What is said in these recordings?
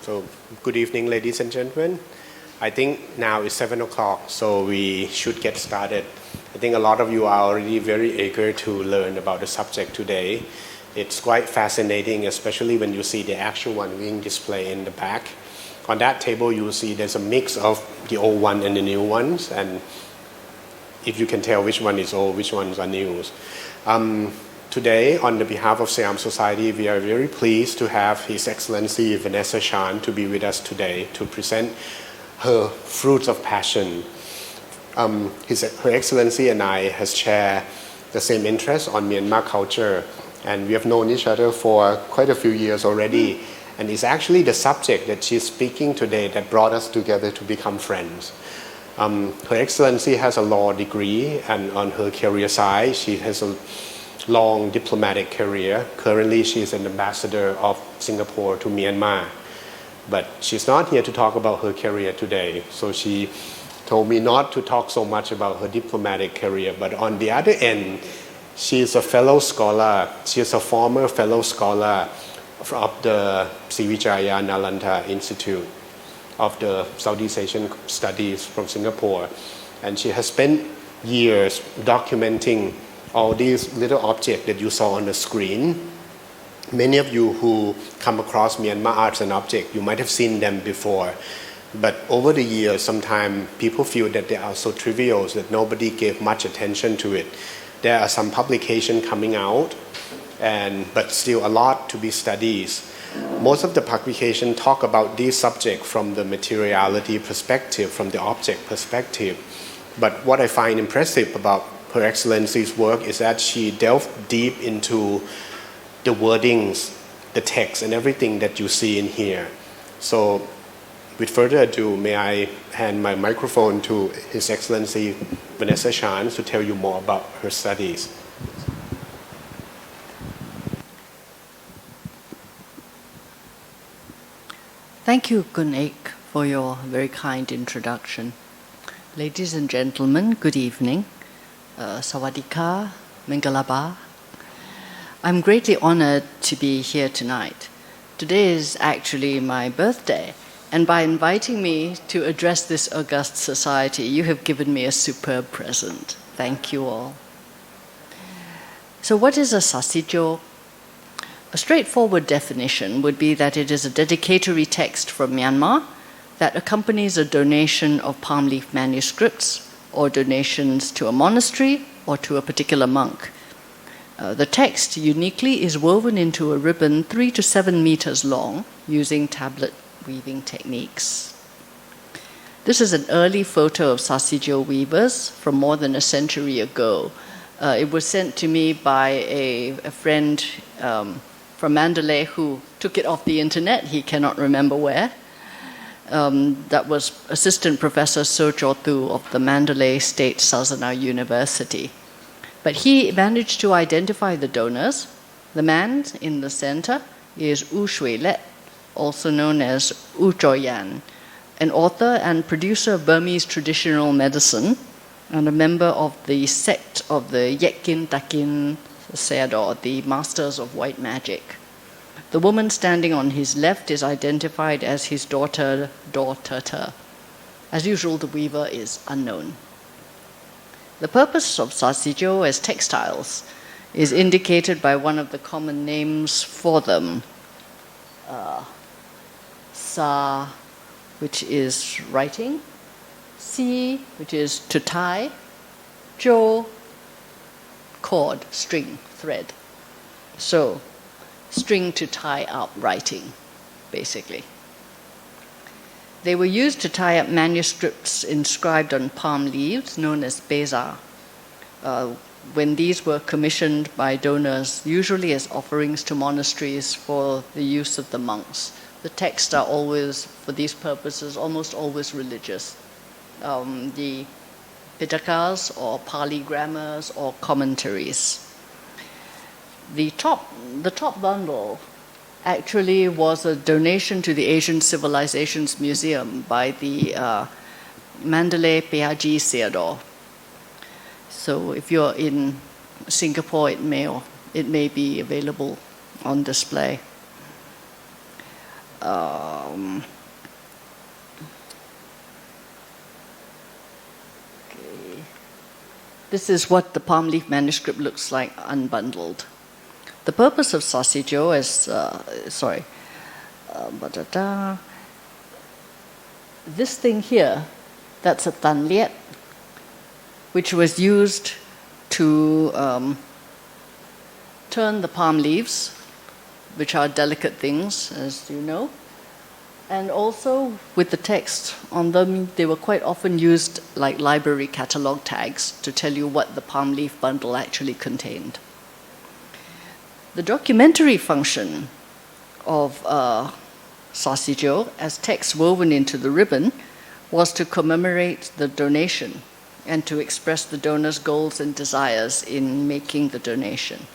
So, good evening, ladies and gentlemen. I think now is 7 o'clock, so we should get started. I think a lot of you are already very eager to learn about the subject today. It's quite fascinating, especially when you see the actual one being displayed in the back. On that table, you will see there's a mix of the old one and the new ones, and if you can tell which one is old, which ones are new. Today, on the behalf of Siam Society, we are very pleased to have His Excellency Vanessa Chan to be with us today to present her fruits of passion. Her Excellency and I has shared the same interest on Myanmar culture, and we have known each other for quite a few years already. And it's actually the subject that she's speaking today that brought us together to become friends. Her Excellency has a law degree, and on her career side, she has a long diplomatic career. Currently, she is an ambassador of Singapore to Myanmar. But she's not here to talk about her career today. So she told me not to talk so much about her diplomatic career. But on the other end, she is a fellow scholar. She is a former fellow scholar of the Sriwijaya Nalanda Institute of the Southeast Asian Studies from Singapore. And she has spent years documenting all these little objects that you saw on the screen. Many of you who come across Myanmar arts and objects, you might have seen them before. But over the years, sometimes people feel that they are so trivial that nobody gave much attention to it. There are some publications coming out, but still a lot to be studied. Most of the publications talk about these subjects from the materiality perspective, from the object perspective. But what I find impressive about Her Excellency's work is that she delved deep into the wordings, the text, and everything that you see in here. So, with further ado, may I hand my microphone to His Excellency Vanessa Chan to tell you more about her studies. Thank you, Kun Ek, for your very kind introduction. Ladies and gentlemen, good evening. Sawadika, Mingalaba. I'm greatly honored to be here tonight. Today is actually my birthday, and by inviting me to address this august society, you have given me a superb present. Thank you all. So what is a Sarsikyo? A straightforward definition would be that it is a dedicatory text from Myanmar that accompanies a donation of palm leaf manuscripts or donations to a monastery or to a particular monk. The text uniquely is woven into a ribbon 3 to 7 meters long using tablet weaving techniques. This is an early photo of Sarsikyo weavers from more than a century ago. It was sent to me by a friend from Mandalay who took it off the internet. He cannot remember where. That was Assistant Professor So Chotu of the Mandalay State Sazana University. But he managed to identify the donors. The man in the center is U Shui Let, also known as U Choyan, an author and producer of Burmese traditional medicine and a member of the sect of the Yekin Takin Sayadaw, the Masters of White Magic. The woman standing on his left is identified as his daughter, Daw Tata. As usual, the weaver is unknown. The purpose of Sarsikyo as textiles is indicated by one of the common names for them. Sa, which is writing, Si, which is to tie, Jo, cord, string, thread. So, string to tie up writing, basically. They were used to tie up manuscripts inscribed on palm leaves, known as beza, when these were commissioned by donors, usually as offerings to monasteries for the use of the monks. The texts are always, for these purposes, almost always religious. The Pitakas or Pali grammars or commentaries. The top bundle actually was a donation to the Asian Civilizations Museum by the Mandalay Pehaji Sayadaw. So if you're in Singapore, it may be available on display. Okay. This is what the palm leaf manuscript looks like unbundled. The purpose of Sarsikyo is, this thing here, that's a tan liet, which was used to turn the palm leaves, which are delicate things, as you know. And also, with the text on them, they were quite often used like library catalog tags to tell you what the palm leaf bundle actually contained. The documentary function of Sarsikyo, as text woven into the ribbon, was to commemorate the donation and to express the donor's goals and desires in making the donation.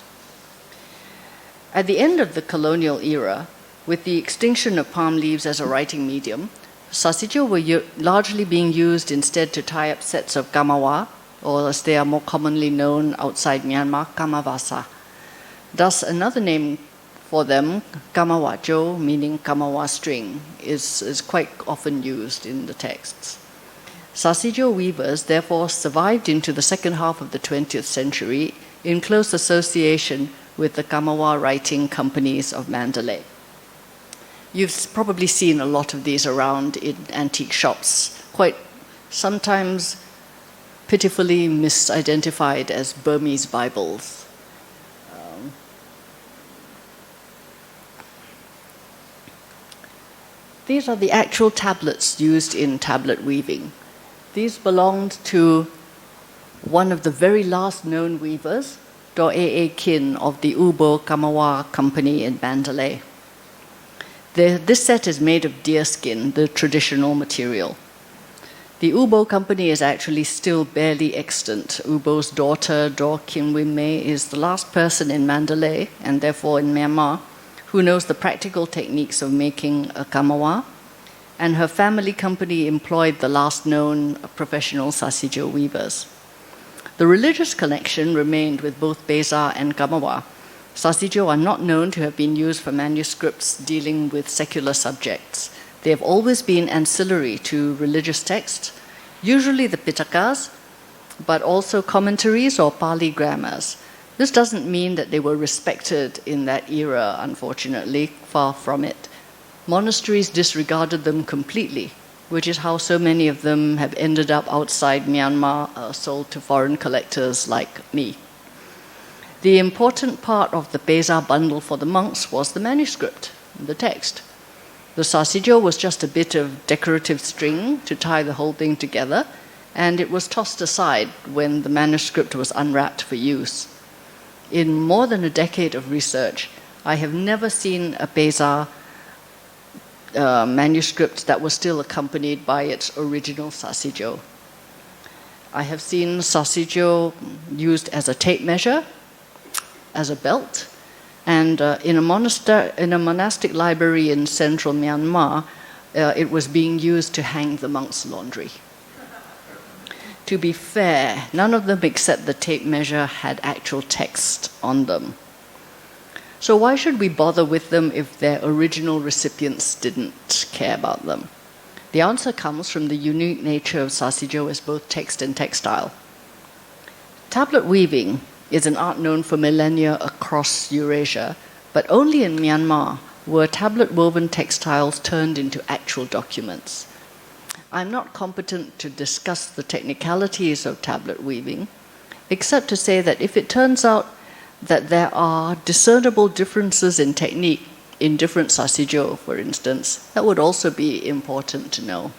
At the end of the colonial era, with the extinction of palm leaves as a writing medium, Sarsikyo were largely being used instead to tie up sets of kamawa, or as they are more commonly known outside Myanmar, kamavasa. Thus, another name for them, kamawajo, meaning kamawa string, is quite often used in the texts. Sarsikyo weavers therefore survived into the second half of the 20th century in close association with the kamawa writing companies of Mandalay. You've probably seen a lot of these around in antique shops, quite sometimes pitifully misidentified as Burmese Bibles. These are the actual tablets used in tablet weaving. These belonged to one of the very last known weavers, Do A. Kin of the Ubo Kamawa Company in Mandalay. This set is made of deerskin, the traditional material. The Ubo Company is actually still barely extant. Ubo's daughter, Do Kin Wimme, is the last person in Mandalay, and therefore in Myanmar, who knows the practical techniques of making a kamawa, and her family company employed the last known professional Sarsikyo weavers. The religious connection remained with both Beza and kamawa. Sarsikyo are not known to have been used for manuscripts dealing with secular subjects. They have always been ancillary to religious texts, usually the Pitakas, but also commentaries or Pali grammars. This doesn't mean that they were respected in that era, unfortunately, far from it. Monasteries disregarded them completely, which is how so many of them have ended up outside Myanmar, sold to foreign collectors like me. The important part of the Beza bundle for the monks was the manuscript, the text. The Sarsikyo was just a bit of decorative string to tie the whole thing together, and it was tossed aside when the manuscript was unwrapped for use. In more than a decade of research, I have never seen a Beza manuscript that was still accompanied by its original Sarsikyo. I have seen Sarsikyo used as a tape measure, as a belt, and in a monastic library in central Myanmar, it was being used to hang the monks' laundry. To be fair, none of them except the tape measure had actual text on them. So why should we bother with them if their original recipients didn't care about them? The answer comes from the unique nature of Sarsikyo as both text and textile. Tablet weaving is an art known for millennia across Eurasia, but only in Myanmar were tablet-woven textiles turned into actual documents. I'm not competent to discuss the technicalities of tablet weaving, except to say that if it turns out that there are discernible differences in technique in different Sarsikyo, for instance, that would also be important to know.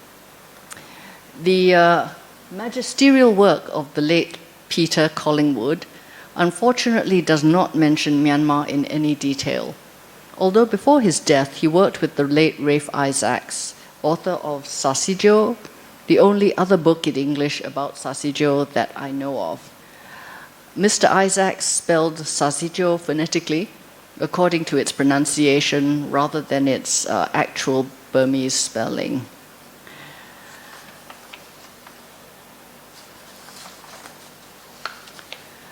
The magisterial work of the late Peter Collingwood unfortunately does not mention Myanmar in any detail, although before his death he worked with the late Rafe Isaacs, author of Sarsikyo, the only other book in English about Sarsikyo that I know of. Mr. Isaacs spelled Sarsikyo phonetically, according to its pronunciation, rather than its actual Burmese spelling.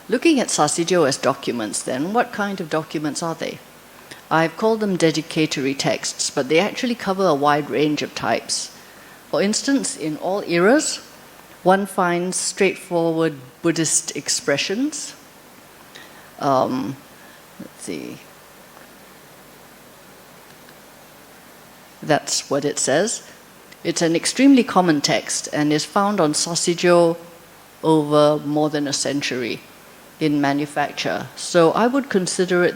Looking at Sarsikyo as documents, then, what kind of documents are they? I've called them dedicatory texts, but they actually cover a wide range of types. For instance, in all eras, one finds straightforward Buddhist expressions. Let's see. That's what it says. It's an extremely common text and is found on Sarsikyo over more than a century in manufacture. So I would consider it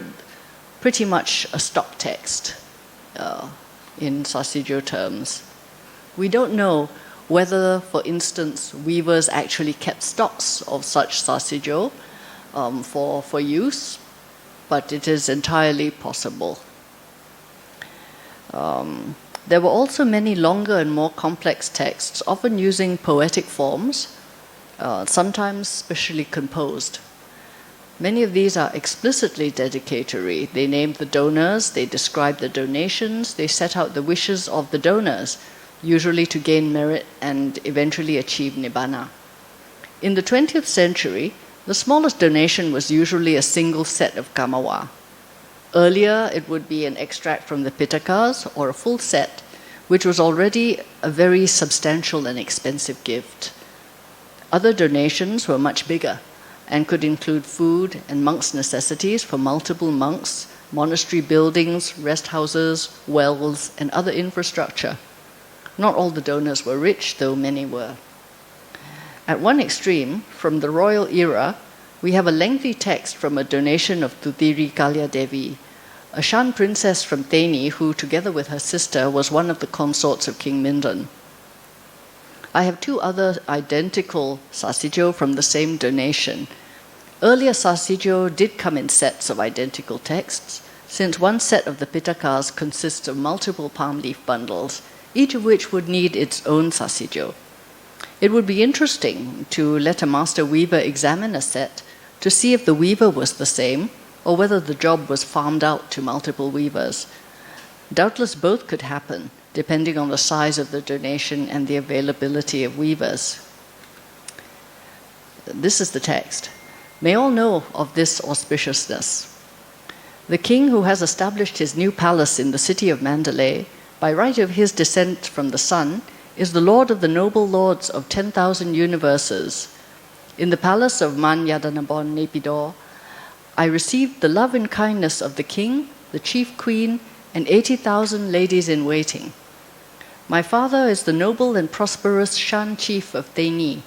pretty much a stock text in Sarsikyo terms. We don't know whether, for instance, weavers actually kept stocks of such Sarsikyo for use, but it is entirely possible. There were also many longer and more complex texts, often using poetic forms, sometimes specially composed. Many of these are explicitly dedicatory. They named the donors, they described the donations, they set out the wishes of the donors, usually to gain merit and eventually achieve nibbana. In the 20th century, the smallest donation was usually a single set of kamawa. Earlier, it would be an extract from the Pitakas or a full set, which was already a very substantial and expensive gift. Other donations were much bigger and could include food and monks' necessities for multiple monks, monastery buildings, rest houses, wells, and other infrastructure. Not all the donors were rich, though many were. At one extreme, from the royal era, we have a lengthy text from a donation of Thutiri Kalya Devi, a Shan princess from Teni who, together with her sister, was one of the consorts of King Mindon. I have two other identical Sarsikyo from the same donation. Earlier Sarsikyo did come in sets of identical texts, since one set of the Pitakas consists of multiple palm leaf bundles, each of which would need its own Sarsikyo. It would be interesting to let a master weaver examine a set to see if the weaver was the same or whether the job was farmed out to multiple weavers. Doubtless both could happen, depending on the size of the donation and the availability of weavers. This is the text. May all know of this auspiciousness. The king who has established his new palace in the city of Mandalay, by right of his descent from the sun, is the lord of the noble lords of 10,000 universes. In the palace of Man Yadanabon Naypyidaw, I received the love and kindness of the king, the chief queen, and 80,000 ladies in waiting. My father is the noble and prosperous Shan chief of Teni,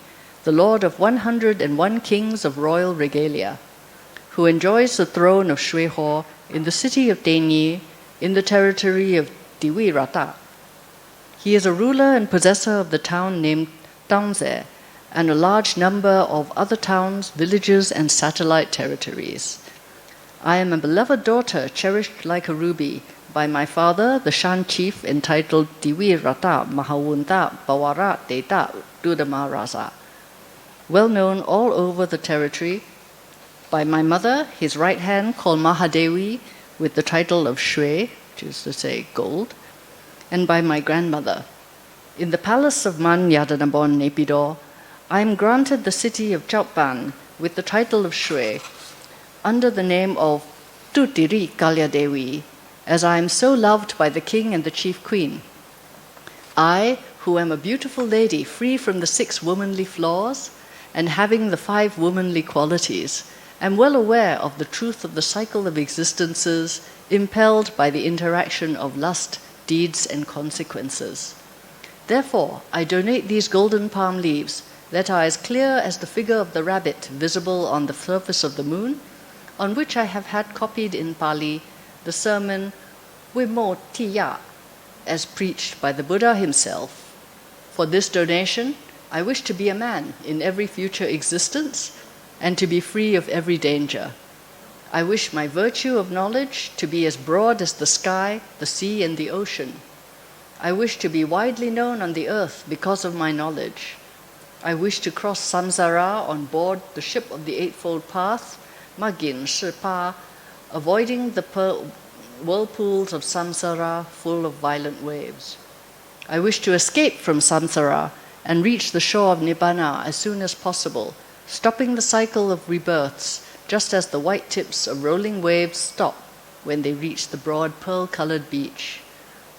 the lord of 101 kings of royal regalia, who enjoys the throne of Shui Ho in the city of Teni, in the territory of Diwi Rata. He is a ruler and possessor of the town named Taunze, and a large number of other towns, villages, and satellite territories. I am a beloved daughter, cherished like a ruby, by my father, the Shan chief, entitled Diwi Rata Mahawunta Bawara Deta Dudama Rasa, well known all over the territory, by my mother, his right hand, called Mahadevi, with the title of Shui, which is to say gold, and by my grandmother. In the palace of Man Yadanabon Naypyidaw, I am granted the city of Chaupan with the title of Shui, under the name of Tutiri Kalya Devi, as I am so loved by the king and the chief queen. I, who am a beautiful lady free from the 6 womanly flaws and having the 5 womanly qualities, am well aware of the truth of the cycle of existences impelled by the interaction of lust, deeds, and consequences. Therefore, I donate these golden palm leaves that are as clear as the figure of the rabbit visible on the surface of the moon, on which I have had copied in Pali the sermon Vimotiya, as preached by the Buddha himself. For this donation, I wish to be a man in every future existence and to be free of every danger. I wish my virtue of knowledge to be as broad as the sky, the sea, and the ocean. I wish to be widely known on the earth because of my knowledge. I wish to cross samsara on board the ship of the Eightfold Path, Magin Shipa, avoiding the whirlpools of samsara full of violent waves. I wish to escape from samsara and reach the shore of Nibbana as soon as possible, stopping the cycle of rebirths, just as the white tips of rolling waves stop when they reach the broad pearl-colored beach.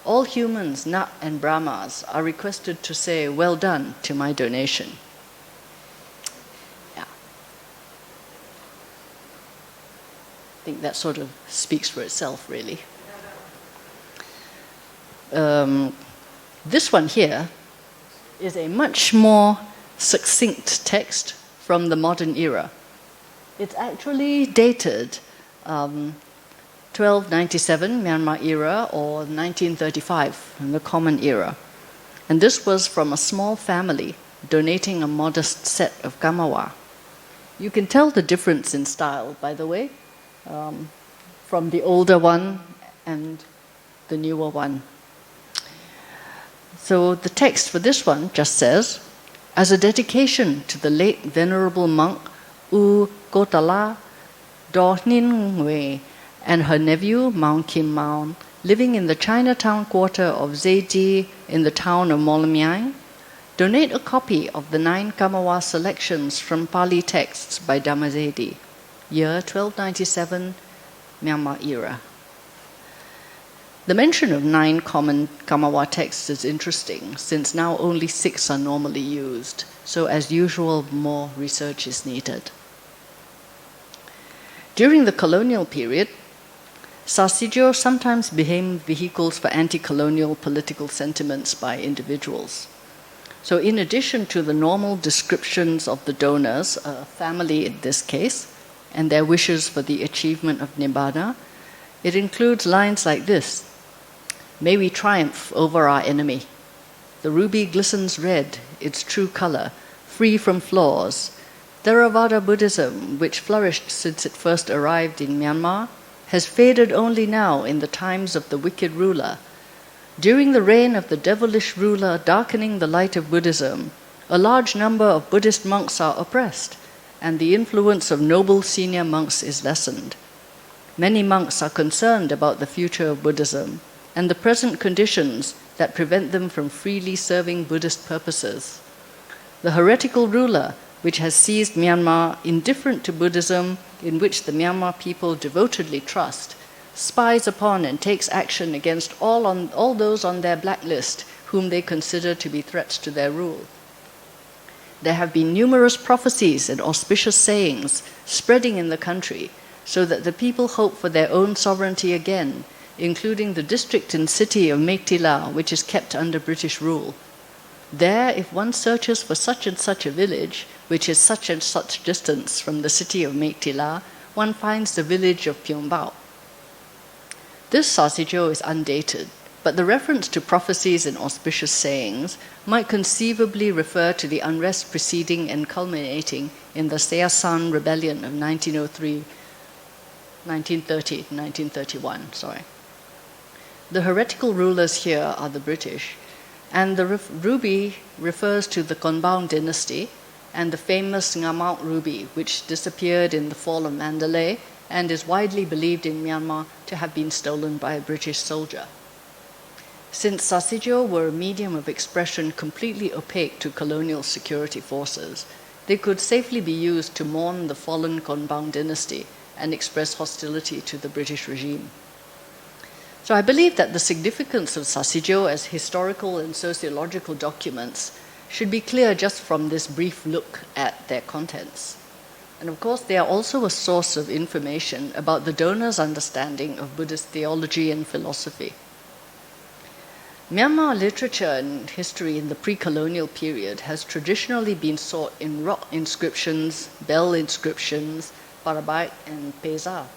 All humans, Nat and Brahmas, are requested to say, "Well done," to my donation. Yeah. I think that sort of speaks for itself, really. This one here is a much more succinct text from the modern era. It's actually dated 1297 Myanmar era or 1935 in the Common Era. And this was from a small family donating a modest set of kamawa. You can tell the difference in style, by the way, from the older one and the newer one. So the text for this one just says, "As a dedication to the late venerable monk U Kotala Do Nin Ngwe and her nephew Maung Kim Maung, living in the Chinatown quarter of Zeji in the town of Molomyang, donate a copy of the 9 Kamawa selections from Pali texts by Dhammasedi, year 1297, Myanmar era." The mention of 9 common Kamawa texts is interesting, since now only 6 are normally used, so as usual, more research is needed. During the colonial period, Sarsikyo sometimes became vehicles for anti-colonial political sentiments by individuals. So in addition to the normal descriptions of the donors, a family in this case, and their wishes for the achievement of Nibbana, it includes lines like this: "May we triumph over our enemy. The ruby glistens red, its true color, free from flaws. Theravada Buddhism, which flourished since it first arrived in Myanmar, has faded only now in the times of the wicked ruler. During the reign of the devilish ruler darkening the light of Buddhism, a large number of Buddhist monks are oppressed, and the influence of noble senior monks is lessened. Many monks are concerned about the future of Buddhism and the present conditions that prevent them from freely serving Buddhist purposes. The heretical ruler, which has seized Myanmar indifferent to Buddhism, in which the Myanmar people devotedly trust, spies upon and takes action against all those on their blacklist whom they consider to be threats to their rule. There have been numerous prophecies and auspicious sayings spreading in the country, so that the people hope for their own sovereignty again, including the district and city of Meiktila, which is kept under British rule. There, if one searches for such and such a village, which is such and such distance from the city of Meiktila, one finds the village of Pyeongbao." This Sarsikyo is undated, but the reference to prophecies and auspicious sayings might conceivably refer to the unrest preceding and culminating in the Seasan Rebellion of 1931. The heretical rulers here are the British, and the ruby refers to the Konbaung dynasty and the famous Ngamount ruby, which disappeared in the fall of Mandalay and is widely believed in Myanmar to have been stolen by a British soldier. Since Sarsikyo were a medium of expression completely opaque to colonial security forces, they could safely be used to mourn the fallen Konbaung dynasty and express hostility to the British regime. So I believe that the significance of Sarsikyo as historical and sociological documents should be clear just from this brief look at their contents. And of course, they are also a source of information about the donor's understanding of Buddhist theology and philosophy. Myanmar literature and history in the pre-colonial period has traditionally been sought in rock inscriptions, bell inscriptions, parabite, and peza.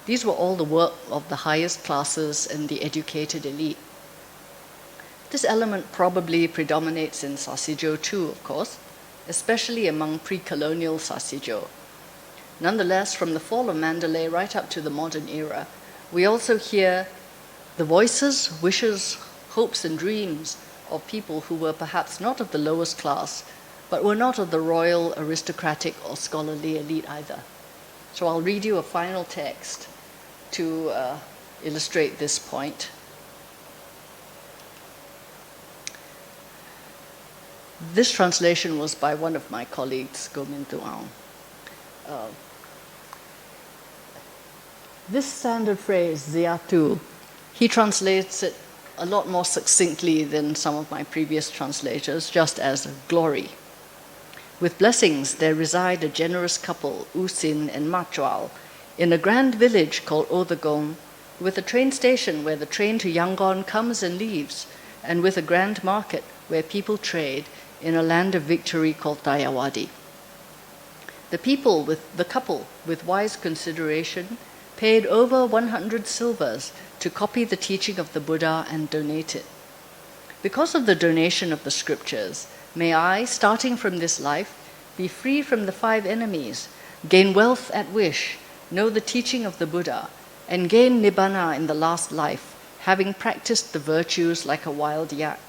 These were all the work of the highest classes and the educated elite. This element probably predominates in Sarsikyo too, of course, especially among pre-colonial Sarsikyo. Nonetheless, from the fall of Mandalay right up to the modern era, we also hear the voices, wishes, hopes, and dreams of people who were perhaps not of the lowest class, but were not of the royal, aristocratic, or scholarly elite either. So I'll read you a final text to illustrate this point. This translation was by one of my colleagues, Go Min Tuong. This standard phrase, ziyatu, he translates it a lot more succinctly than some of my previous translators, just as glory. With blessings, there reside a generous couple, U Sin and Ma Chwal, in a grand village called Odagong, with a train station where the train to Yangon comes and leaves, and with a grand market where people trade in a land of victory called Dayawadi. The couple, with wise consideration, paid over 100 silvers to copy the teaching of the Buddha and donate it. Because of the donation of the scriptures, may I, starting from this life, be free from the 5 enemies, gain wealth at wish, know the teaching of the Buddha, and gain nibbana in the last life, having practiced the virtues like a wild yak.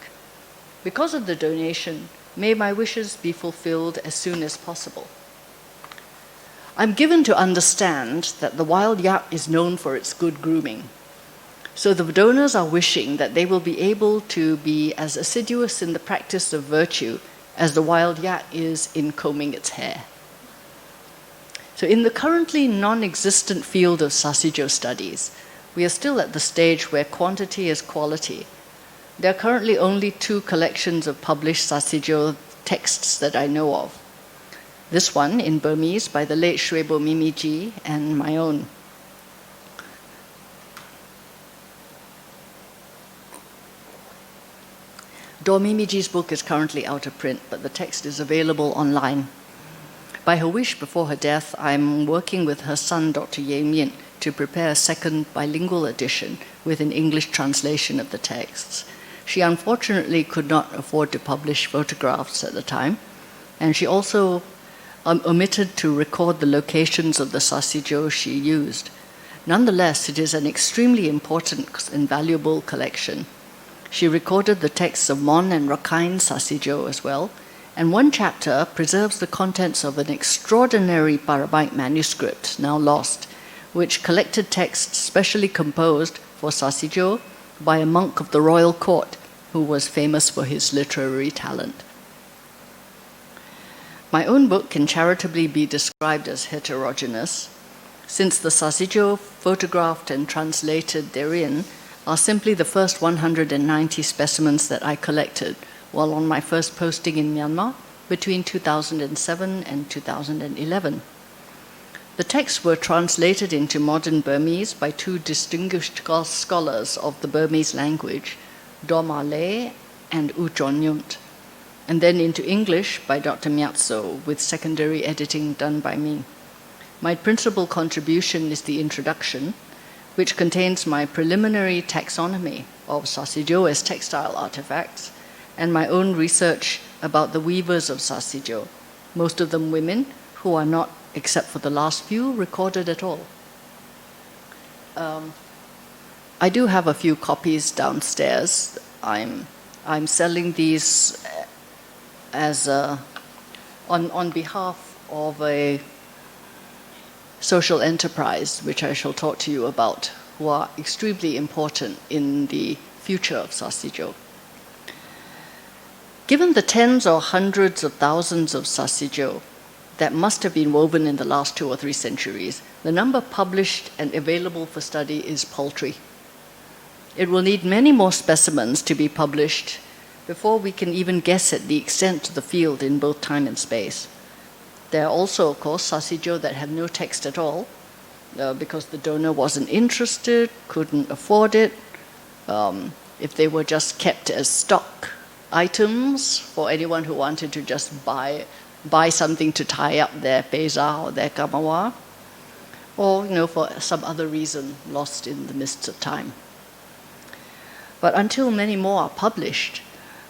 Because of the donation, may my wishes be fulfilled as soon as possible. I'm given to understand that the wild yak is known for its good grooming. So the donors are wishing that they will be able to be as assiduous in the practice of virtue as the wild yak is in combing its hair. So in the currently non-existent field of Sarsikyo studies, we are still at the stage where quantity is quality. There are currently only 2 collections of published Sarsikyo texts that I know of. This one in Burmese by the late Shwebo Mimiji and my own. Do Mimiji's book is currently out of print, but the text is available online. By her wish before her death, I'm working with her son, Dr. Ying, to prepare a second bilingual edition with an English translation of the texts. She unfortunately could not afford to publish photographs at the time, and she also omitted to record the locations of the Sarsikyo she used. Nonetheless, it is an extremely important and valuable collection. She recorded the texts of Mon and Rakhine Sarsikyo as well, and one chapter preserves the contents of an extraordinary Parabite manuscript, now lost, which collected texts specially composed for Sarsikyo by a monk of the royal court who was famous for his literary talent. My own book can charitably be described as heterogeneous, since the Sarsikyo photographed and translated therein are simply the first 190 specimens that I collected while on my first posting in Myanmar between 2007 and 2011. The texts were translated into modern Burmese by 2 distinguished scholars of the Burmese language, Do Ma Le and U Chon Yunt, and then into English by Dr. Myatso, with secondary editing done by me. My principal contribution is the introduction, which contains my preliminary taxonomy of Sarsikyo as textile artifacts, and my own research about the weavers of Sarsikyo, most of them women who are not, except for the last few, recorded at all. I do have a few copies downstairs. I'm selling these as on behalf of a social enterprise, which I shall talk to you about, who are extremely important in the future of Sarsikyo. Given the tens or hundreds of thousands of Sarsikyo that must have been woven in the last 2 or 3 centuries, the number published and available for study is paltry. It will need many more specimens to be published before we can even guess at the extent of the field in both time and space. There are also, of course, Sarsikyo that have no text at all, because the donor wasn't interested, couldn't afford it. If they were just kept as stock items for anyone who wanted to just buy something to tie up their peza or their kamawa, or for some other reason lost in the mists of time. But until many more are published,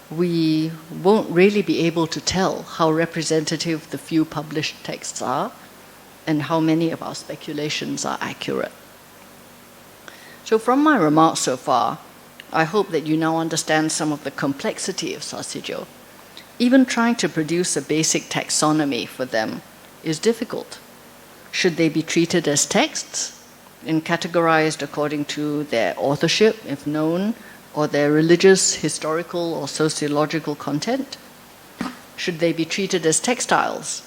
we won't really be able to tell how representative the few published texts are and how many of our speculations are accurate. So from my remarks so far, I hope that you now understand some of the complexity of Sarsikyo. Even trying to produce a basic taxonomy for them is difficult. Should they be treated as texts and categorized according to their authorship, if known, or their religious, historical, or sociological content? Should they be treated as textiles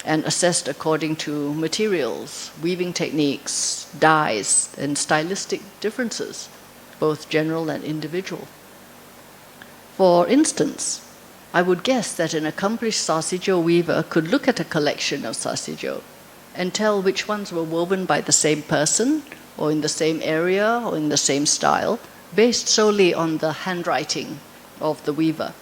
and assessed according to materials, weaving techniques, dyes, and stylistic differences, both general and individual. For instance, I would guess that an accomplished Sarsikyo weaver could look at a collection of Sarsikyo and tell which ones were woven by the same person, or in the same area, or in the same style, based solely on the handwriting of the weaver.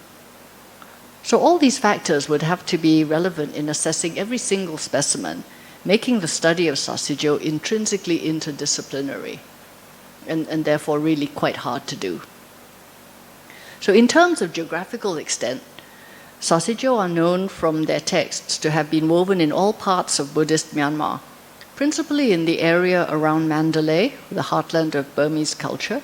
So all these factors would have to be relevant in assessing every single specimen, making the study of Sarsikyo intrinsically interdisciplinary, and therefore really quite hard to do. So in terms of geographical extent, Sarsikyo are known from their texts to have been woven in all parts of Buddhist Myanmar, principally in the area around Mandalay, the heartland of Burmese culture,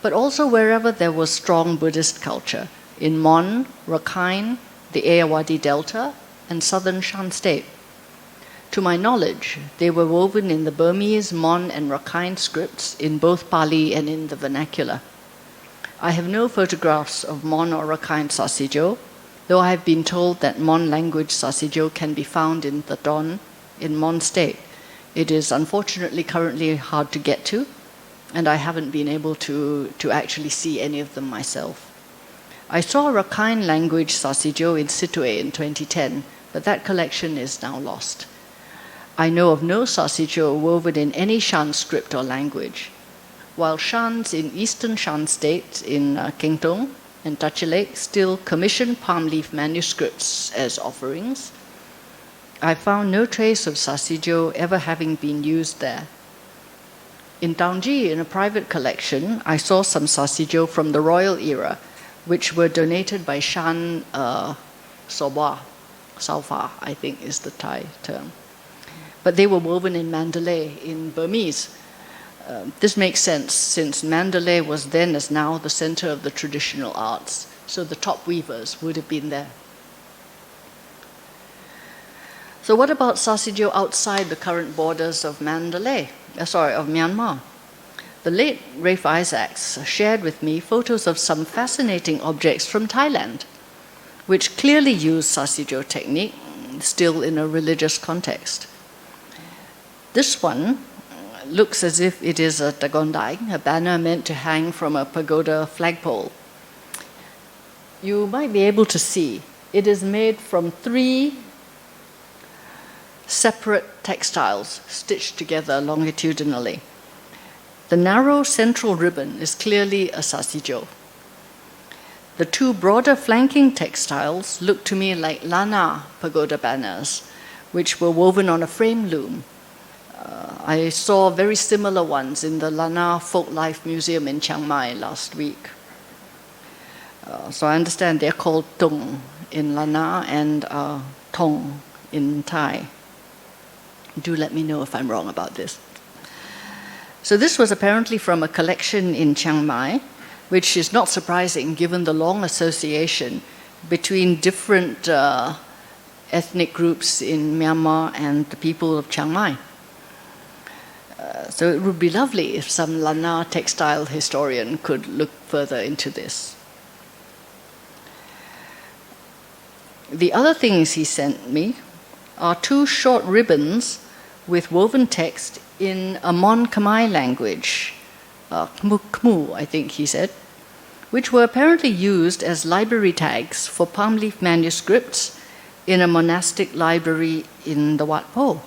but also wherever there was strong Buddhist culture, in Mon, Rakhine, the Ayeyarwady Delta, and southern Shan State. To my knowledge, they were woven in the Burmese, Mon, and Rakhine scripts in both Pali and in the vernacular. I have no photographs of Mon or Rakhine Sarsikyo, though I have been told that Mon language Sarsikyo can be found in the Don in Mon State. It is unfortunately currently hard to get to, and I haven't been able to actually see any of them myself. I saw Rakhine language Sarsikyo in Sittwe in 2010, but that collection is now lost. I know of no Sarsikyo woven in any Shan script or language, while Shans in eastern Shan State in Kengtung and Tachelek still commission palm leaf manuscripts as offerings. I found no trace of Sarsikyo ever having been used there. In Taungji, in a private collection, I saw some Sarsikyo from the royal era, which were donated by Shan Soba, Saufa, I think is the Thai term. But they were woven in Mandalay, in Burmese. This makes sense, since Mandalay was then as now the center of the traditional arts, so the top weavers would have been there. So what about Sarsikyo outside the current borders of Myanmar? The late Rafe Isaacs shared with me photos of some fascinating objects from Thailand, which clearly use Sarsikyo technique, still in a religious context. This one looks as if it is a tagondai, a banner meant to hang from a pagoda flagpole. You might be able to see it is made from 3 separate textiles stitched together longitudinally. The narrow central ribbon is clearly a Sarsikyo. The 2 broader flanking textiles look to me like Lana pagoda banners, which were woven on a frame loom. I saw very similar ones in the Lana Folklife Museum in Chiang Mai last week. So I understand they're called Tung in Lana and Tong in Thai. Do let me know if I'm wrong about this. So this was apparently from a collection in Chiang Mai, which is not surprising given the long association between different ethnic groups in Myanmar and the people of Chiang Mai. So it would be lovely if some Lana textile historian could look further into this. The other things he sent me are 2 short ribbons with woven text in a Mon Khmer language, Khmu, I think he said, which were apparently used as library tags for palm leaf manuscripts in a monastic library in the Wat Po.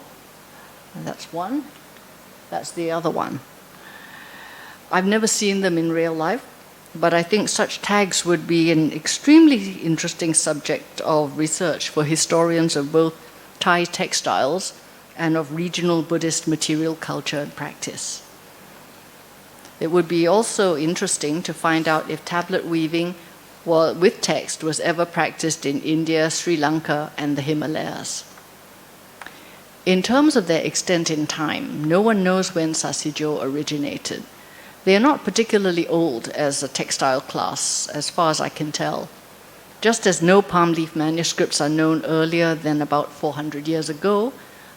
And that's one. That's the other one. I've never seen them in real life, but I think such tags would be an extremely interesting subject of research for historians of both Thai textiles and of regional Buddhist material culture and practice. It would be also interesting to find out if tablet weaving with text was ever practiced in India, Sri Lanka, and the Himalayas. In terms of their extent in time, no one knows when Sarsikyo originated. They are not particularly old as a textile class, as far as I can tell. Just as no palm leaf manuscripts are known earlier than about 400 years ago,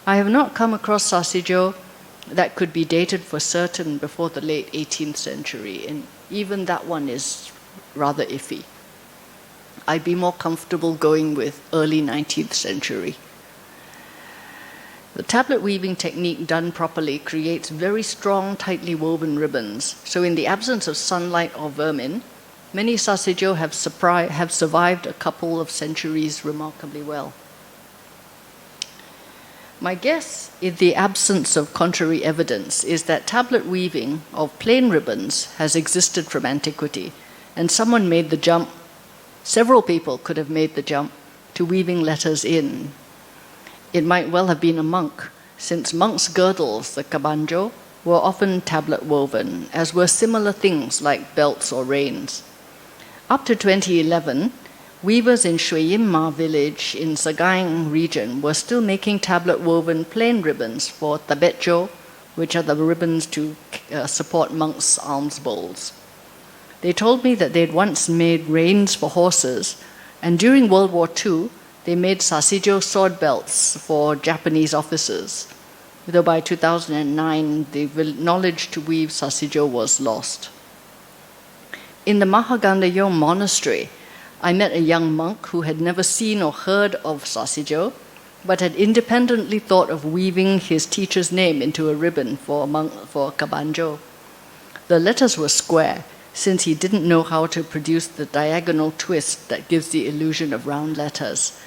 I have not come across Sarsikyo that could be dated for certain before the late 18th century, and even that one is rather iffy. I'd be more comfortable going with early 19th century. The tablet weaving technique done properly creates very strong, tightly woven ribbons. So in the absence of sunlight or vermin, many Sarsikyo have survived a couple of centuries remarkably well. My guess, in the absence of contrary evidence, is that tablet weaving of plain ribbons has existed from antiquity, and someone made the jump, several people could have made the jump, to weaving letters in. It might well have been a monk, since monks' girdles, the kabanjo, were often tablet woven, as were similar things like belts or reins. Up to 2011, weavers in Shueyinma village in Sagaing region were still making tablet woven plain ribbons for tabetjo, which are the ribbons to support monks' alms bowls. They told me that they'd once made reins for horses, and during World War II, they made Sarsikyo sword belts for Japanese officers, though by 2009, the knowledge to weave Sarsikyo was lost. In the Mahagandayom monastery, I met a young monk who had never seen or heard of Sarsikyo, but had independently thought of weaving his teacher's name into a ribbon for kabanjo. The letters were square, since he didn't know how to produce the diagonal twist that gives the illusion of round letters.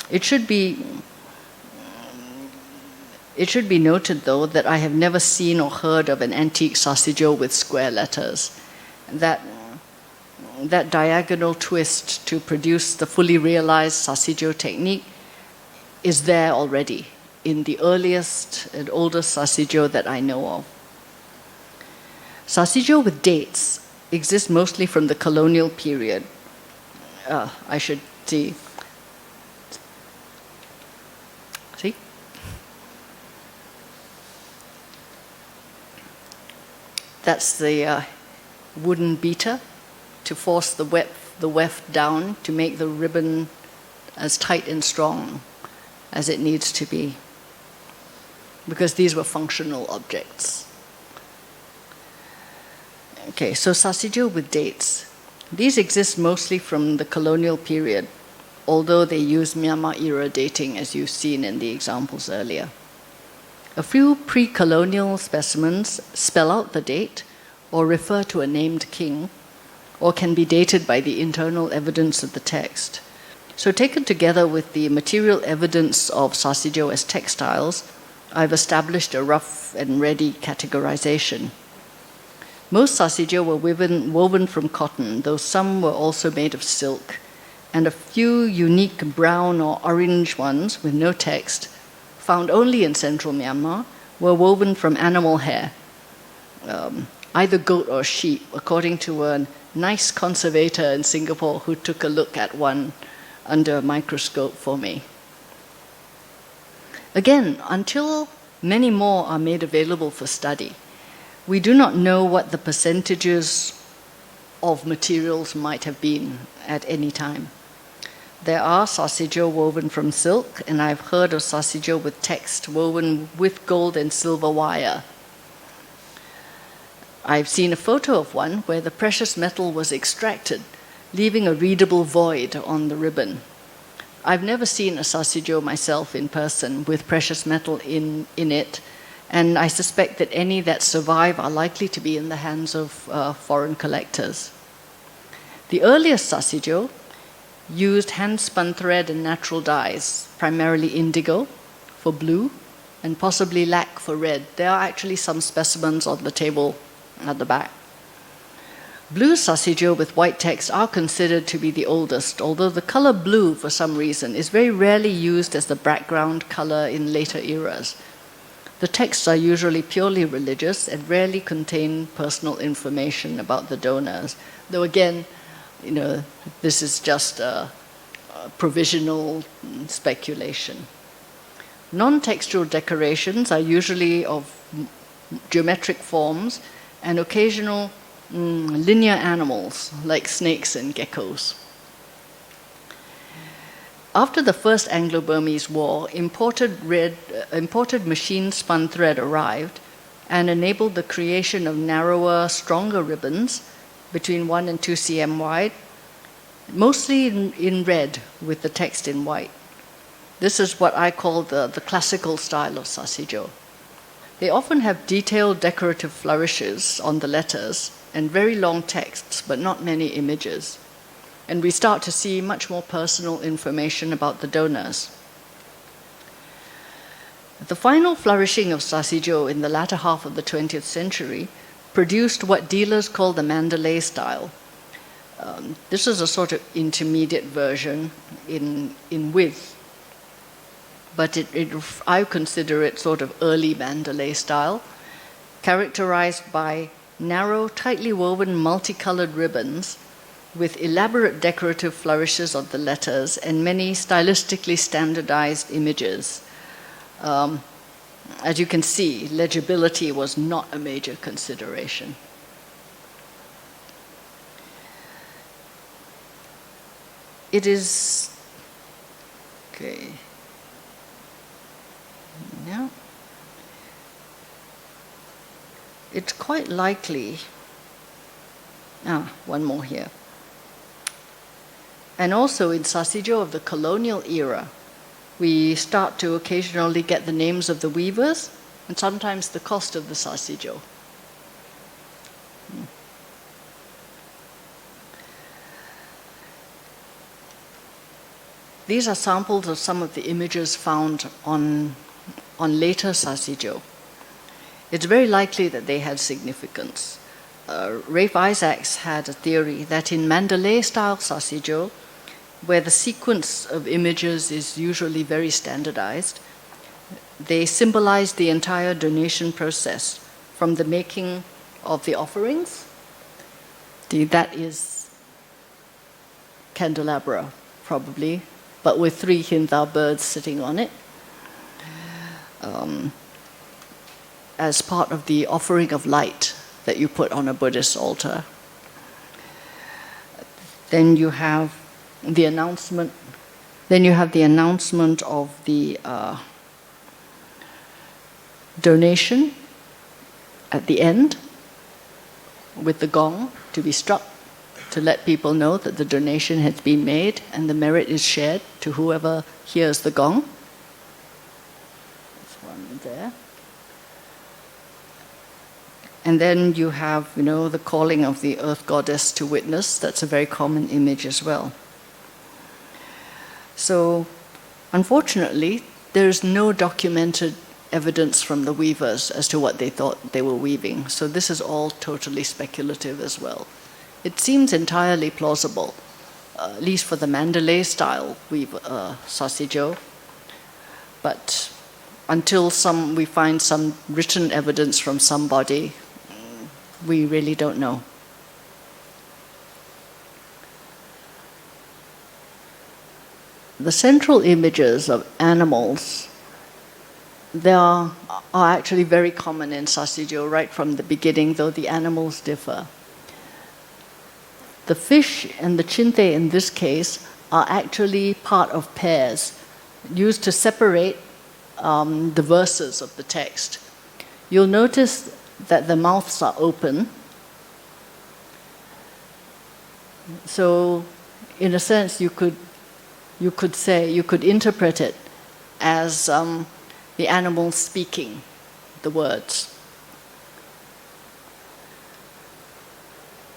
It should be noted, though, that I have never seen or heard of an antique Sarsikyo with square letters. That diagonal twist to produce the fully realized Sarsikyo technique is there already in the earliest and oldest Sarsikyo that I know of. Sarsikyo with dates exist mostly from the colonial period. I should see. See? That's the wooden beater to force the weft down to make the ribbon as tight and strong as it needs to be, because these were functional objects. Okay, so Sarsikyo with dates. These exist mostly from the colonial period, although they use Myanmar era dating, as you've seen in the examples earlier. A few pre-colonial specimens spell out the date or refer to a named king, or can be dated by the internal evidence of the text. So taken together with the material evidence of Sarsikyo as textiles, I've established a rough and ready categorization. Most Sarsikyo were woven from cotton, though some were also made of silk, and a few unique brown or orange ones with no text, found only in central Myanmar, were woven from animal hair, either goat or sheep, according to a nice conservator in Singapore who took a look at one under a microscope for me. Again, until many more are made available for study, we do not know what the percentages of materials might have been at any time. There are Sarsikyo woven from silk, and I've heard of Sarsikyo with text woven with gold and silver wire. I've seen a photo of one where the precious metal was extracted, leaving a readable void on the ribbon. I've never seen a Sarsikyo myself in person with precious metal in it, and I suspect that any that survive are likely to be in the hands of foreign collectors. The earliest Sarsikyo used hand-spun thread and natural dyes, primarily indigo for blue, and possibly lac for red. There are actually some specimens on the table at the back. Blue Sarsikyo with white text are considered to be the oldest, although the color blue, for some reason, is very rarely used as the background color in later eras. The texts are usually purely religious and rarely contain personal information about the donors, though again, this is just a provisional speculation. Non-textual decorations are usually of geometric forms and occasional linear animals like snakes and geckos. After the First Anglo-Burmese War, imported machine-spun thread arrived and enabled the creation of narrower, stronger ribbons between 1 and 2 cm wide, mostly in red with the text in white. This is what I call the classical style of Sarsikyo. They often have detailed decorative flourishes on the letters and very long texts, but not many images. And we start to see much more personal information about the donors. The final flourishing of Sarsikyo in the latter half of the 20th century produced what dealers call the Mandalay style. This is a sort of intermediate version in width, but I consider it sort of early Mandalay style, characterized by narrow, tightly woven, multicolored ribbons with elaborate decorative flourishes on the letters and many stylistically standardized images. As you can see, legibility was not a major consideration. It is, okay, now, it's quite likely, one more here. And also in Sarsikyo of the colonial era, we start to occasionally get the names of the weavers and sometimes the cost of the Sarsikyo. These are samples of some of the images found on later Sarsikyo. It's very likely that they had significance. Rafe Isaacs had a theory that in Mandalay-style Sarsikyo, where the sequence of images is usually very standardized, they symbolize the entire donation process, from the making of the offerings. That is candelabra, probably, but with 3 hintha birds sitting on it, as part of the offering of light that you put on a Buddhist altar. Then you have the announcement. Then you have the announcement of the donation at the end, with the gong to be struck to let people know that the donation has been made and the merit is shared to whoever hears the gong. There's one there. And then you have, the calling of the earth goddess to witness. That's a very common image as well. So, unfortunately, there's no documented evidence from the weavers as to what they thought they were weaving. So this is all totally speculative as well. It seems entirely plausible, at least for the Mandalay style Sarsikyo, but until we find some written evidence from somebody, we really don't know. The central images of animals, they are actually very common in Sarsikyo right from the beginning, though the animals differ. The fish and the chinte in this case are actually part of pairs, used to separate the verses of the text. You'll notice that the mouths are open. So, in a sense, you could interpret it as the animal speaking the words.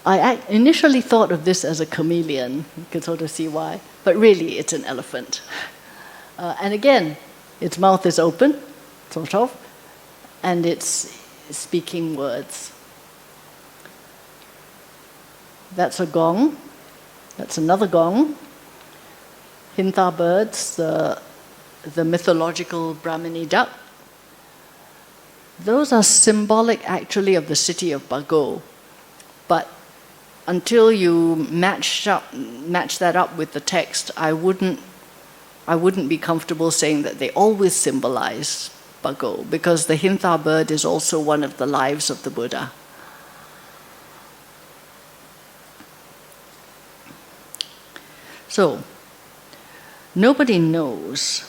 I initially thought of this as a chameleon. You can sort of see why, but really it's an elephant. And again, its mouth is open, sort of, and it's speaking words. That's a gong. That's another gong. Hintha birds, the mythological Brahmini duck. Those are symbolic, actually, of the city of Bago. But until you match that up with the text, I wouldn't be comfortable saying that they always symbolize Bago, because the Hintha bird is also one of the lives of the Buddha. So, nobody knows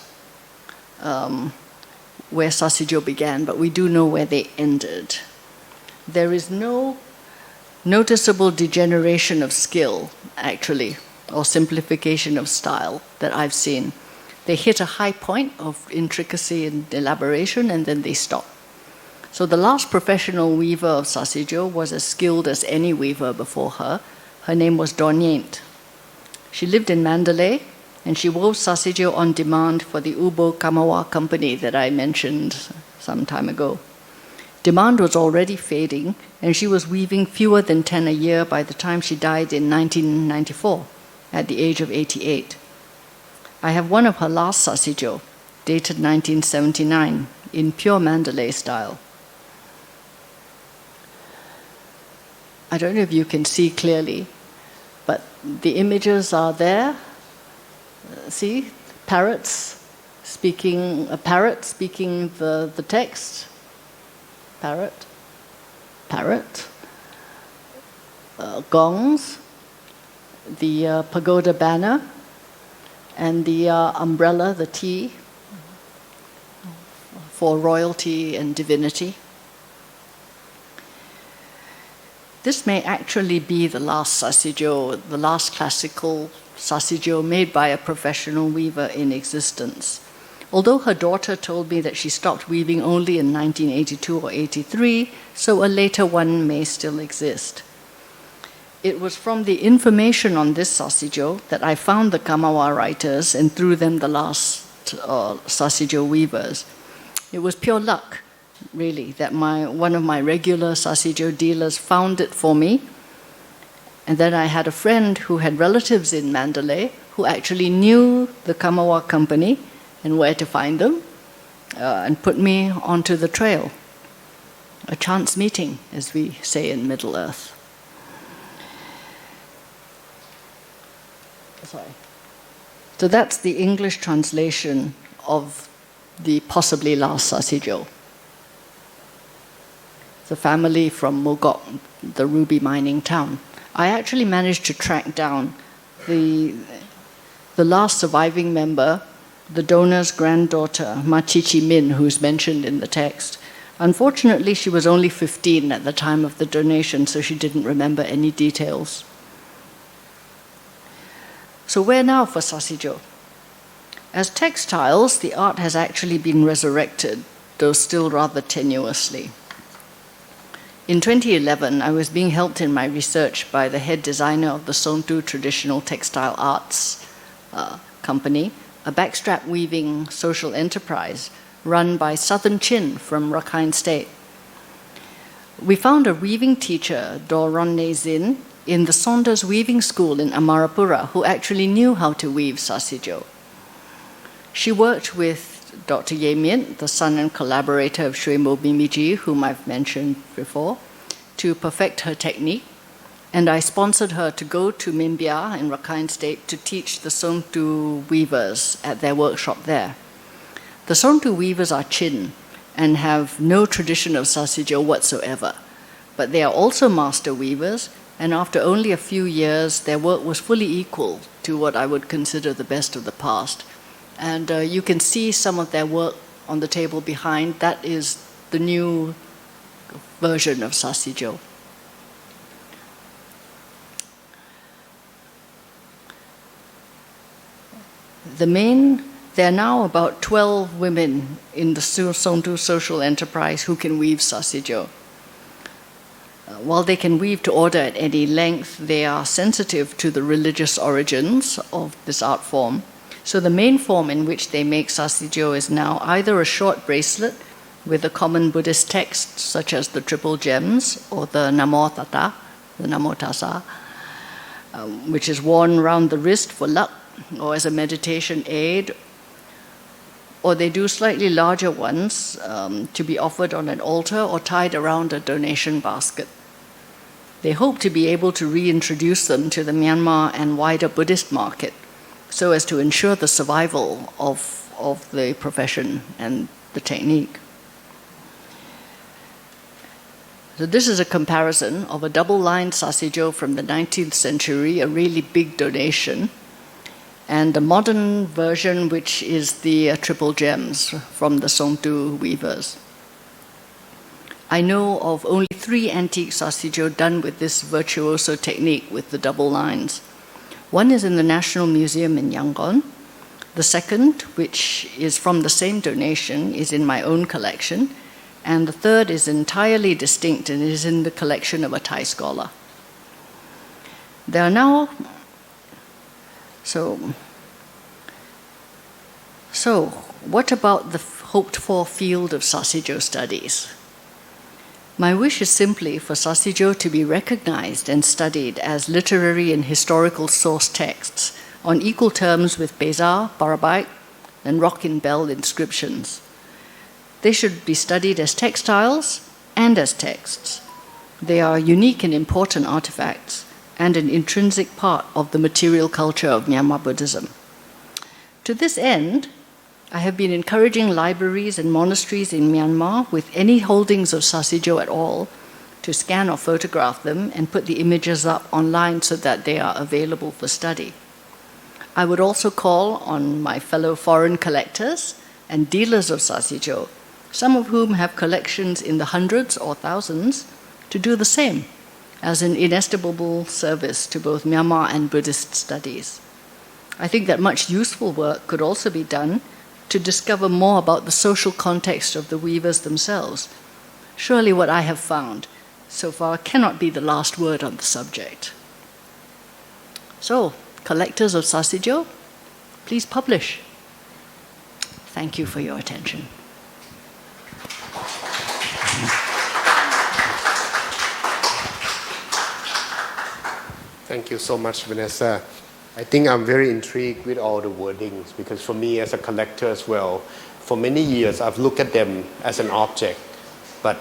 where Sarsikyo began, but we do know where they ended. There is no noticeable degeneration of skill, actually, or simplification of style that I've seen. They hit a high point of intricacy and elaboration, and then they stop. So the last professional weaver of Sarsikyo was as skilled as any weaver before her. Her name was Donyent. She lived in Mandalay, and she wove Sarsikyo on demand for the Ubo Kamawa company that I mentioned some time ago. Demand was already fading, and she was weaving fewer than 10 a year by the time she died in 1994, at the age of 88. I have one of her last Sarsikyo, dated 1979, in pure Mandalay style. I don't know if you can see clearly, but the images are there. See, parrots speaking, a parrot speaking the text. Parrot. Gongs, the pagoda banner, and the umbrella, the T, for royalty and divinity. This may actually be the last Sarsikyo, the last classical Sarsikyo made by a professional weaver in existence. Although her daughter told me that she stopped weaving only in 1982 or 83, so a later one may still exist. It was from the information on this Sarsikyo that I found the Kamawa writers and through them the last Sarsikyo weavers. It was pure luck, really, that one of my regular Sarsikyo dealers found it for me. And then I had a friend who had relatives in Mandalay who actually knew the Kamawa company and where to find them, and put me onto the trail. A chance meeting, as we say in Middle Earth. Sorry. So that's the English translation of the possibly last Sarsikyo. The family from Mogok, the ruby mining town. I actually managed to track down the last surviving member, the donor's granddaughter, Machichi Min, who's mentioned in the text. Unfortunately, she was only 15 at the time of the donation, so she didn't remember any details. So where now for Sarsikyo? As textiles, the art has actually been resurrected, though still rather tenuously. In 2011, I was being helped in my research by the head designer of the Sontu Traditional Textile Arts Company, a backstrap weaving social enterprise run by Southern Chin from Rakhine State. We found a weaving teacher, Doronne Zin, in the Saunders Weaving School in Amarapura, who actually knew how to weave Sarsikyo. She worked with Dr. Yuen, the son and collaborator of Shuemo Bimiji, whom I've mentioned before, to perfect her technique, and I sponsored her to go to Mimbia in Rakhine State to teach the Sontu weavers at their workshop there. The Sontu weavers are Chin and have no tradition of Sarsikyo whatsoever, but they are also master weavers, and after only a few years, their work was fully equal to what I would consider the best of the past. And you can see some of their work on the table behind. That is the new version of Sarsikyo. There are now about 12 women in the Sontu social enterprise who can weave Sarsikyo. While they can weave to order at any length, they are sensitive to the religious origins of this art form. So the main form in which they make Sarsikyo is now either a short bracelet with a common Buddhist text, such as the Triple Gems or the Namo Tata, the Namo Tassa, which is worn around the wrist for luck or as a meditation aid, or they do slightly larger ones to be offered on an altar or tied around a donation basket. They hope to be able to reintroduce them to the Myanmar and wider Buddhist market, so as to ensure the survival of the profession and the technique. So this is a comparison of a double-lined Sarsikyo from the 19th century, a really big donation, and the modern version, which is the Triple Gems from the Sontu weavers. I know of only 3 antique Sarsikyo done with this virtuoso technique with the double lines. One is in the National Museum in Yangon. The second, which is from the same donation, is in my own collection. And the third is entirely distinct and is in the collection of a Thai scholar. There are now... So what about the hoped-for field of Sarsikyo studies? My wish is simply for Sarsikyo to be recognized and studied as literary and historical source texts on equal terms with Beza, Barabai, and Rock and Bell inscriptions. They should be studied as textiles and as texts. They are unique and important artifacts and an intrinsic part of the material culture of Myanmar Buddhism. To this end, I have been encouraging libraries and monasteries in Myanmar with any holdings of Sarsikyo at all to scan or photograph them and put the images up online so that they are available for study. I would also call on my fellow foreign collectors and dealers of Sarsikyo, some of whom have collections in the hundreds or thousands, to do the same as an inestimable service to both Myanmar and Buddhist studies. I think that much useful work could also be done to discover more about the social context of the weavers themselves. Surely what I have found so far cannot be the last word on the subject. So, collectors of Sarsikyo, please publish. Thank you for your attention. Thank you so much, Vanessa. I think I'm very intrigued with all the wordings because for me as a collector as well, for many years I've looked at them as an object, but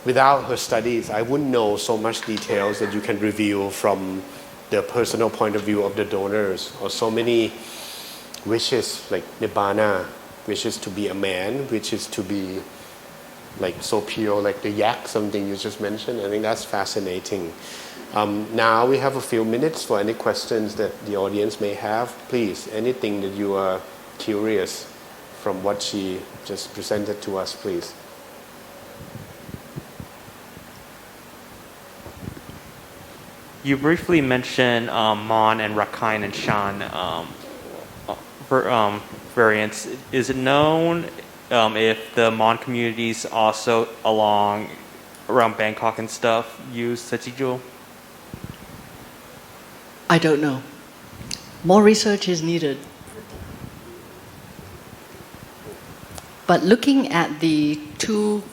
without her studies I wouldn't know so much details that you can reveal from the personal point of view of the donors, or so many wishes like Nibbana, wishes to be a man, wishes to be like so pure like the yak, something you just mentioned. I think that's fascinating. Now we have a few minutes for any questions that the audience may have. Please, anything that you are curious from what she just presented to us, please. You briefly mentioned Mon and Rakhine and Shan variants. Is it known if the Mon communities also around Bangkok and stuff use Sarsikyo? I don't know. More research is needed. But looking at the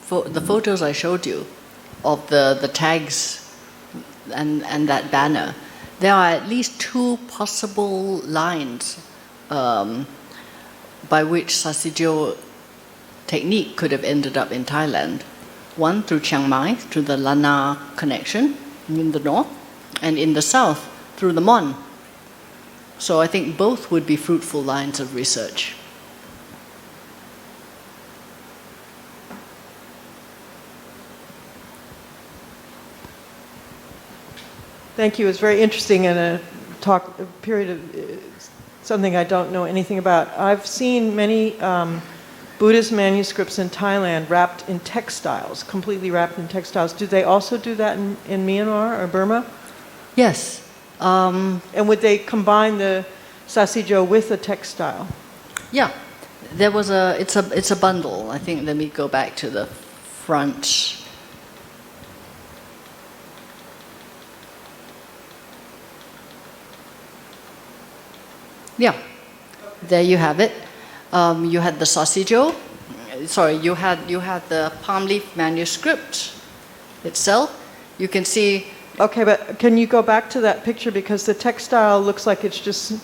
photos I showed you of the tags and that banner, there are at least two possible lines by which Sarsikyo technique could have ended up in Thailand. One through Chiang Mai, through the Lana connection in the north, and in the south, through the Mon. So I think both would be fruitful lines of research. Thank you. It's very interesting in a period of something I don't know anything about. I've seen many Buddhist manuscripts in Thailand wrapped in textiles, completely wrapped in textiles. Do they also do that in Myanmar or Burma? Yes. And would they combine the Sarsikyo with the textile? Yeah. There was it's a bundle. I think let me go back to the front. Yeah, there you have it. You had the Sarsikyo. Sorry, you had the palm leaf manuscript itself. You can see. Okay, but can you go back to that picture because the textile looks like it's just.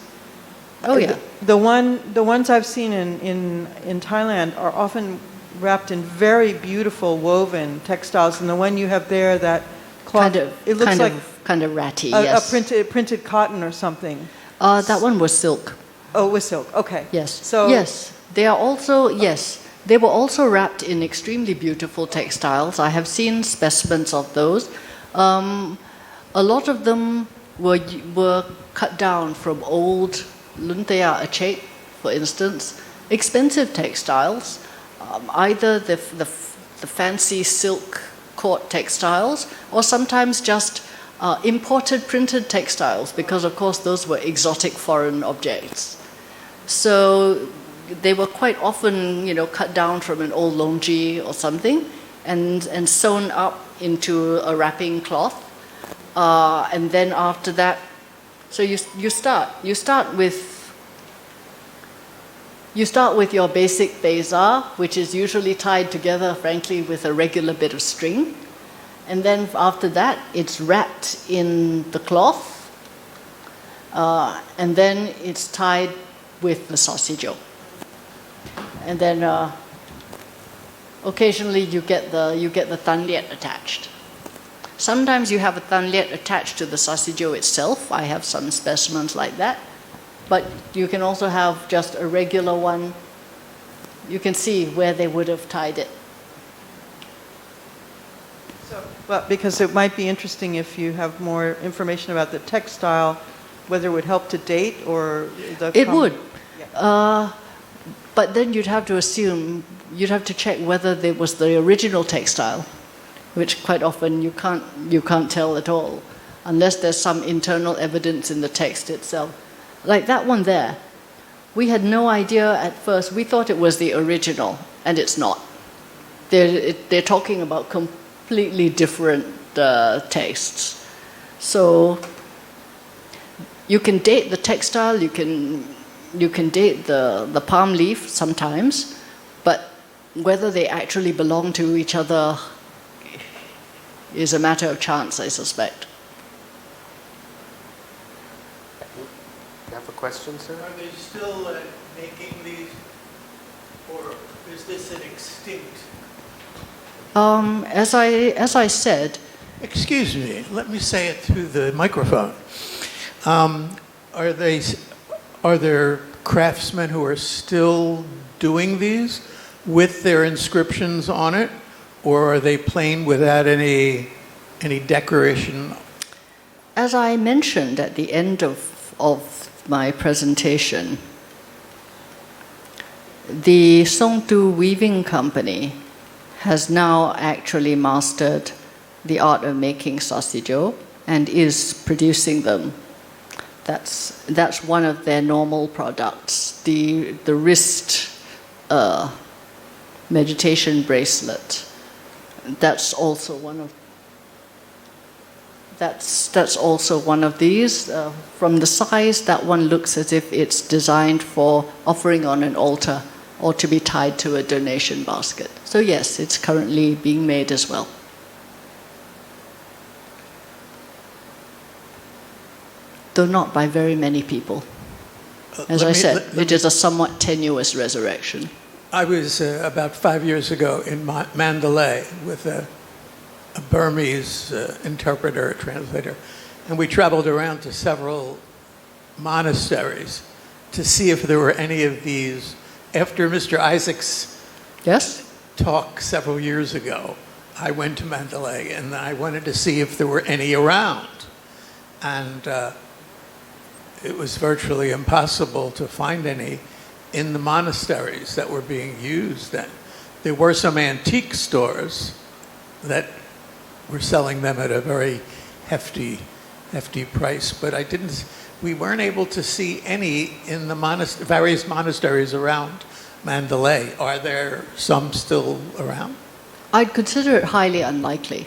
Oh yeah. The ones I've seen in Thailand are often wrapped in very beautiful woven textiles, and the one you have there, that cloth, it looks like kind of ratty. A printed cotton or something. That one was silk. Oh, it was silk. Okay. Yes. So yes, they are also they were also wrapped in extremely beautiful textiles. I have seen specimens of those. A lot of them were cut down from old Luntea Achek, for instance, expensive textiles, either the fancy silk court textiles, or sometimes just imported printed textiles, because of course those were exotic foreign objects. So they were quite often, cut down from an old longji or something and sewn up into a wrapping cloth. And then after that, so you start with your basic beza, which is usually tied together, frankly, with a regular bit of string. And then after that, it's wrapped in the cloth, and then it's tied with the sarsikyo. And then occasionally you get the tanliet attached. Sometimes you have a tanliet attached to the sarsikyo itself. I have some specimens like that. But you can also have just a regular one. You can see where they would have tied it. But because it might be interesting if you have more information about the textile, whether it would help to date or the... It would. Yeah. But then you'd have to check whether it was the original textile, which quite often you can't tell at all, unless there's some internal evidence in the text itself. Like that one there, we had no idea at first. We thought it was the original, and it's not. They're talking about completely different texts. So you can date the textile, you can date the palm leaf sometimes, but whether they actually belong to each other is a matter of chance, I suspect. You have a question, sir? Are they still making these, or is this an extinct? As I said, Excuse me, let me say it through the microphone. Are there craftsmen who are still doing these with their inscriptions on it, or are they plain without any decoration? as I mentioned at the end of my presentation, the Songtu Weaving Company has now actually mastered the art of making sarsikyo and is producing them. That's one of their normal products. The wrist meditation bracelet. That's also one of these. From the size, that one looks as if it's designed for offering on an altar or to be tied to a donation basket. So yes, it's currently being made as well. Though not by very many people. As I said, it is a somewhat tenuous resurrection. I was about 5 years ago in Mandalay with a Burmese interpreter, translator, and we traveled around to several monasteries to see if there were any of these. After Mr. Isaac's talk several years ago, I went to Mandalay and I wanted to see if there were any around. And it was virtually impossible to find any in the monasteries that were being used then. There were some antique stores that were selling them at a very hefty price, but we weren't able to see any in the various monasteries around Mandalay. Are there some still around? I'd consider it highly unlikely.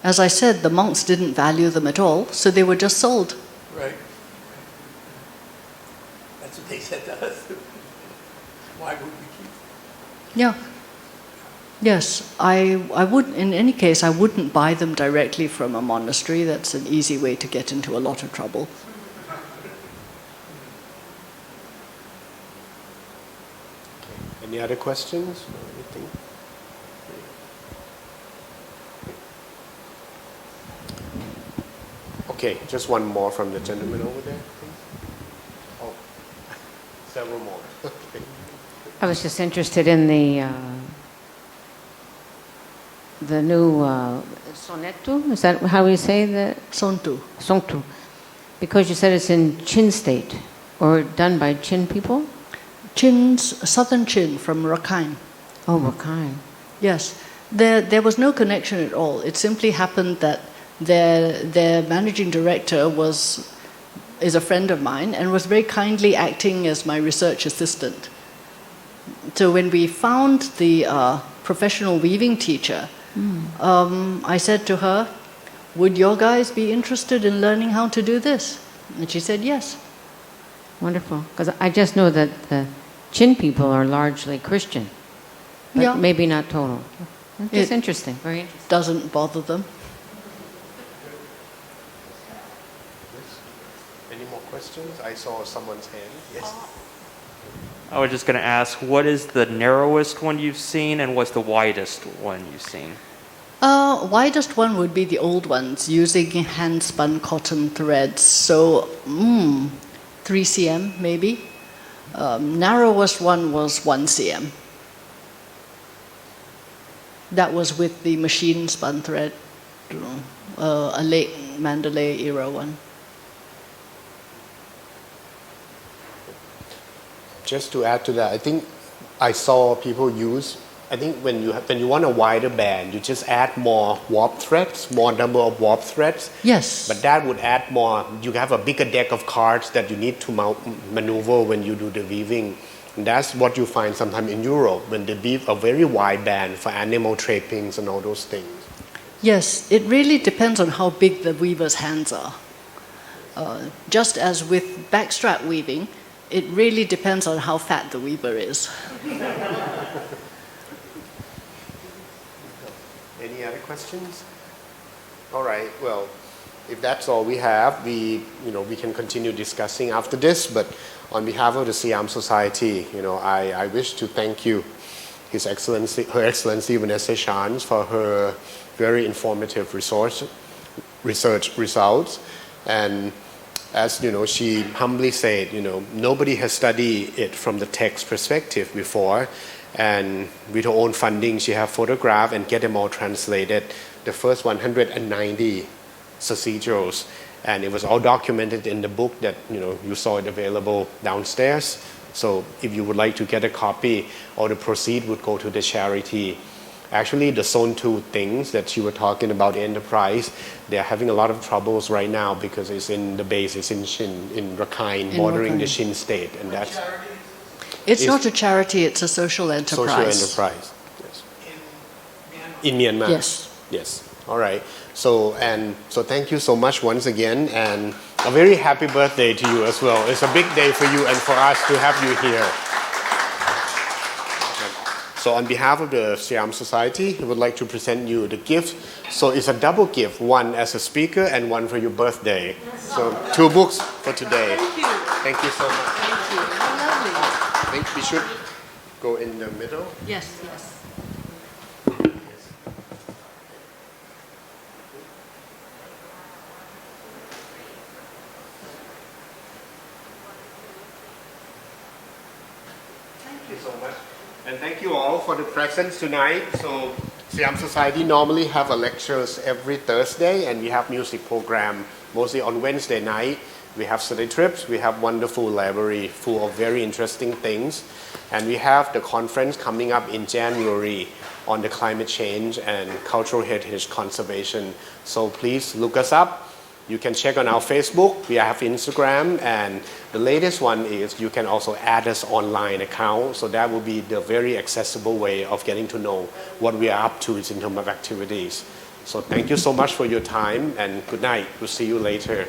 As I said, the monks didn't value them at all, so they were just sold. Right. That's what they said to us. Why would we keep them? Yeah. Yes, I would. In any case, I wouldn't buy them directly from a monastery. That's an easy way to get into a lot of trouble. Any other questions or anything? Okay, just one more from the gentleman over there, please. Oh, several more. I was just interested in the new sonetu. Is that how we say that? Songtu. Songtu. Because you said it's in Chin state, or done by Chin people? Southern Chin from Rakhine. Oh, Rakhine. Yes. There was no connection at all. It simply happened that their managing director was is a friend of mine and was very kindly acting as my research assistant. So when we found the professional weaving teacher, I said to her, would your guys be interested in learning how to do this? And she said yes. Wonderful. Because I just know that the Chin people are largely Christian, but Yeah. maybe not total. It's It- interesting. Very interesting. Doesn't bother them. Any more questions? I saw someone's hand. Yes. I was just going to ask, what is the narrowest one you've seen, and what's the widest one you've seen? Widest one would be the old ones using hand spun cotton threads. So 3 cm maybe. Narrowest one was 1 cm. That was with the machine spun thread, a late Mandalay era one. Just to add to that, I think I saw people use. I think when you want a wider band, you just add more warp threads, more number of warp threads. Yes. But that would add more. You have a bigger deck of cards that you need to maneuver when you do the weaving. And that's what you find sometimes in Europe when they weave a very wide band for animal trappings and all those things. Yes, it really depends on how big the weaver's hands are. Just as with backstrap weaving, it really depends on how fat the weaver is. Any other questions? All right. Well, if that's all we have, we can continue discussing after this. But on behalf of the Siam Society, I wish to thank you, Her Excellency Vanessa Chan, for her very informative research results. And as she humbly said, nobody has studied it from the text perspective before. And with her own funding, she has photographed and get them all translated. The first 190 Sarsikyos, and it was all documented in the book that you saw it available downstairs. So if you would like to get a copy, all the proceeds would go to the charity. Actually, the Zone 2 things that you were talking about, the enterprise, they're having a lot of troubles right now because it's in the base, it's in Rakhine, bordering the Shin state, and that's It's not a charity, it's a social enterprise. social enterprise. Yes. In Myanmar. Yes. Yes. All right. So thank you so much once again, and a very happy birthday to you as well. It's a big day for you and for us to have you here. So on behalf of the Siam Society, I would like to present you the gift. So it's a double gift, one as a speaker and one for your birthday. So 2 books for today. Thank you. Thank you so much. Thank you. How lovely. I think we should go in the middle. Yes, yes. Thank you so much. And thank you all for the presence tonight. So Siam Society normally have a lectures every Thursday, and we have music program mostly on Wednesday night. We have study trips. We have wonderful library full of very interesting things. And we have the conference coming up in January on the climate change and cultural heritage conservation. So please look us up. You can check on our Facebook. We have Instagram. And the latest one is you can also add us online account. So that will be the very accessible way of getting to know what we are up to in terms of activities. So thank you so much for your time, and good night. We'll see you later.